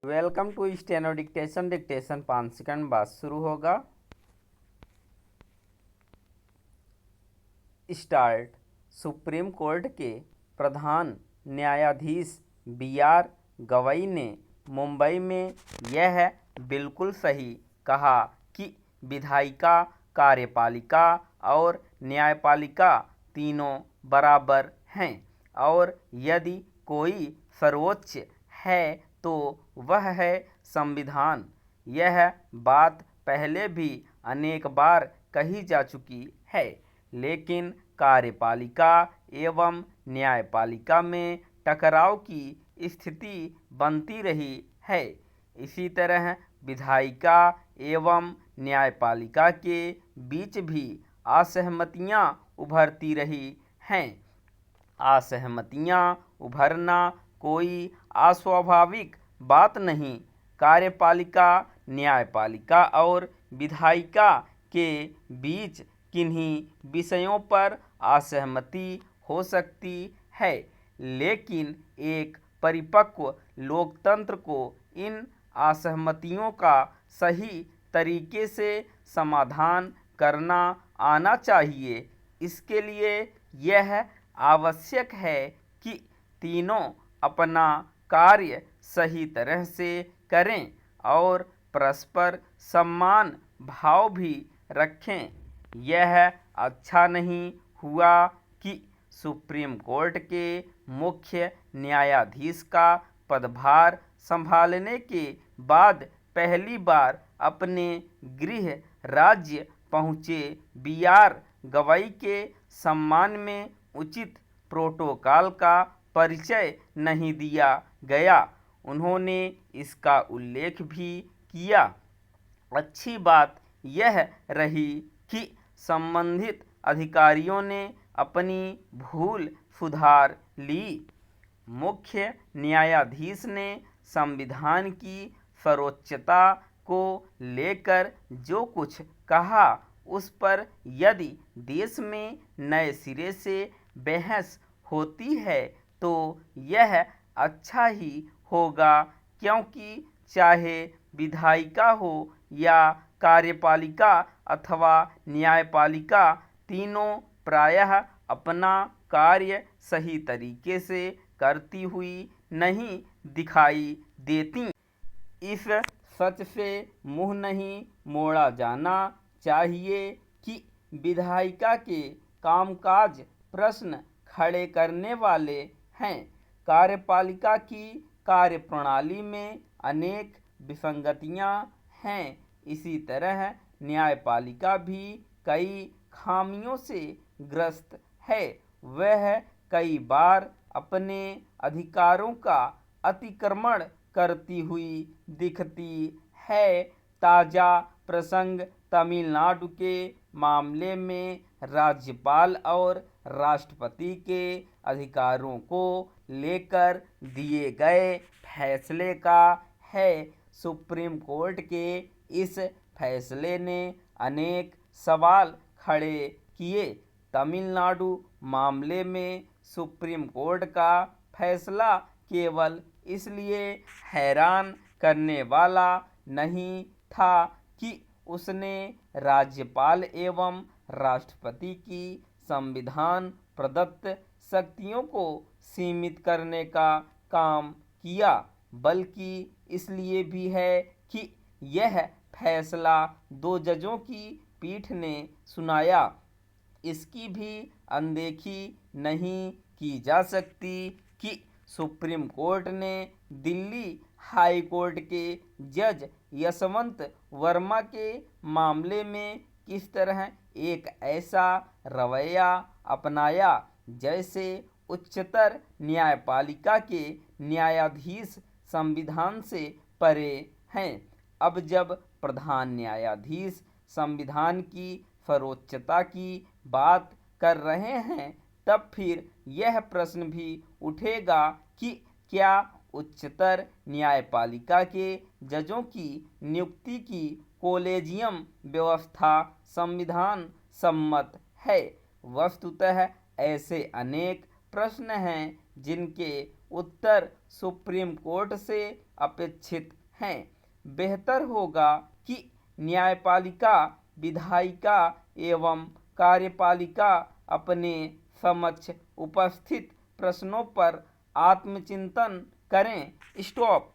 Welcome to steno dictation. Dictation 5 second बाद शुरू होगा। स्टार्ट। सुप्रीम कोर्ट के प्रधान न्यायाधीश बी.आर. गवई ने मुंबई में यह बिल्कुल सही कहा कि विधायिका, कार्यपालिका और न्यायपालिका तीनों बराबर हैं और यदि कोई सर्वोच्च है तो वह है संविधान। यह बात पहले भी अनेक बार कही जा चुकी है, लेकिन कार्यपालिका एवं न्यायपालिका में टकराव की स्थिति बनती रही है। इसी तरह विधायिका एवं न्यायपालिका के बीच भी असहमतियां उभरती रही हैं। असहमतियां उभरना कोई अस्वाभाविक बात नहीं। कार्यपालिका, न्यायपालिका और विधायिका के बीच किन्हीं विषयों पर असहमति हो सकती है, लेकिन एक परिपक्व लोकतंत्र को इन असहमतियों का सही तरीके से समाधान करना आना चाहिए। इसके लिए यह आवश्यक है कि तीनों अपना कार्य सही तरह से करें और परस्पर सम्मान भाव भी रखें। यह अच्छा नहीं हुआ कि सुप्रीम कोर्ट के मुख्य न्यायाधीश का पदभार संभालने के बाद पहली बार अपने गृह राज्य पहुंचे बी.आर. गवई के सम्मान में उचित प्रोटोकॉल का परिचय नहीं दिया गया। उन्होंने इसका उल्लेख भी किया। अच्छी बात यह रही कि संबंधित अधिकारियों ने अपनी भूल सुधार ली। मुख्य न्यायाधीश ने संविधान की सर्वोच्चता को लेकर जो कुछ कहा, उस पर यदि देश में नए सिरे से बहस होती है तो यह अच्छा ही होगा, क्योंकि चाहे विधायिका हो या कार्यपालिका अथवा न्यायपालिका, तीनों प्रायः अपना कार्य सही तरीके से करती हुई नहीं दिखाई देती। इस सच से मुंह नहीं मोड़ा जाना चाहिए कि विधायिका के कामकाज प्रश्न खड़े करने वाले हैं। कार्यपालिका की कार्यप्रणाली में अनेक विसंगतियां हैं। इसी तरह न्यायपालिका भी कई खामियों से ग्रस्त है। वह कई बार अपने अधिकारों का अतिक्रमण करती हुई दिखती है। ताज़ा प्रसंग तमिलनाडु के मामले में राज्यपाल और राष्ट्रपति के अधिकारों को लेकर दिए गए फैसले का है। सुप्रीम कोर्ट के इस फैसले ने अनेक सवाल खड़े किए। तमिलनाडु मामले में सुप्रीम कोर्ट का फैसला केवल इसलिए हैरान करने वाला नहीं था कि उसने राज्यपाल एवं राष्ट्रपति की संविधान प्रदत्त शक्तियों को सीमित करने का काम किया, बल्कि इसलिए भी है कि यह फैसला 2 जजों की पीठ ने सुनाया। इसकी भी अनदेखी नहीं की जा सकती कि सुप्रीम कोर्ट ने दिल्ली हाई कोर्ट के जज यशवंत वर्मा के मामले में किस तरह एक ऐसा रवैया अपनाया जैसे उच्चतर न्यायपालिका के न्यायाधीश संविधान से परे हैं। अब जब प्रधान न्यायाधीश संविधान की सर्वोच्चता की बात कर रहे हैं, तब फिर यह प्रश्न भी उठेगा कि क्या उच्चतर न्यायपालिका के जजों की नियुक्ति की कोलेजियम व्यवस्था संविधान सम्मत है। वस्तुतः ऐसे अनेक प्रश्न हैं जिनके उत्तर सुप्रीम कोर्ट से अपेक्षित हैं। बेहतर होगा कि न्यायपालिका, विधायिका एवं कार्यपालिका अपने समक्ष उपस्थित प्रश्नों पर आत्मचिंतन करें। स्टॉप।